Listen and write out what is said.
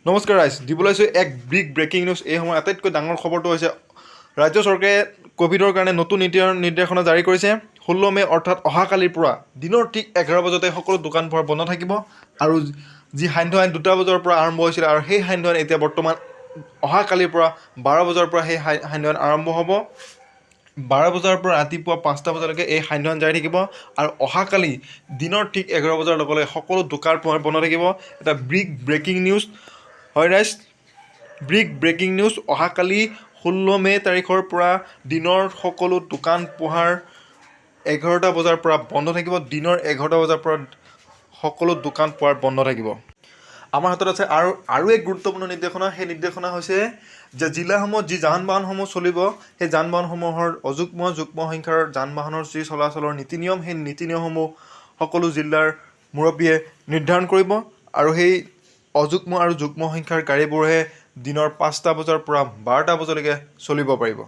নমস্কাৰ ৰাইজ, দিবলৈ আছোঁ এক বিগ ব্ৰেকিং নিউজ। এই সময়ত আটাইতকৈ ডাঙৰ খবৰটো হৈছে ৰাজ্য চৰকাৰে ক'ভিডৰ কাৰণে নতুন নিৰ্দেশনা জাৰি কৰিছে। 16 মে' অৰ্থাৎ অহাকালিৰ পৰা দিনৰ ঠিক 11 বজাতে সকলো দোকান পোহাৰ বন্ধ থাকিব। আৰু যি সান্ধ্য আইন 2টা বজাৰ পৰা আৰম্ভ হৈছিল আৰু সেই সান্ধ্য আইন এতিয়া বৰ্তমান অহাকালিৰ পৰা 12 বজাৰ পৰা সেই সান্ধ্য আইন আৰম্ভ হ'ব। 12 বজাৰ পৰা ৰাতিপুৱা 5টা বজালৈকে এই সান্ধ্য আইন জাৰি থাকিব আৰু অহাকালি দিনৰ ঠিক 11 বজাৰ লগে লগে সকলো দোকান পোহাৰ বন্ধ থাকিব। এটা বিগ ব্ৰেকিং নিউজ হয় ৰাইজ, বিগ ব্ৰেকিং নিউজ। অহাকালি 16 মে' তাৰিখৰ পৰা দিনৰ সকলো দোকান পোহাৰ 11টা বজাৰ পৰা বন্ধ থাকিব। দিনৰ 11টা বজাৰ পৰা সকলো দোকান পোহাৰ বন্ধ থাকিব। আমাৰ হাতত আছে আৰু এক গুৰুত্বপূৰ্ণ নিৰ্দেশনা। সেই নিৰ্দেশনা হৈছে যে জিলাসমূহত যি যান বাহনসমূহ চলিব, সেই যান বাহনসমূহৰ যুগ্ম সংখ্যাৰ যান বাহনৰ যি চলাচলৰ নীতি নিয়ম, সেই নীতি নিয়মসমূহ সকলো জিলাৰ মুৰব্বীয়ে নিৰ্ধাৰণ কৰিব। আৰু সেই অযুগ্ম আৰু যুগ্ম সংখ্যাৰ গাড়ীবোৰহে দিনৰ 5টা বজাৰ পৰা 12টা বজালৈকে চলিব পাৰিব।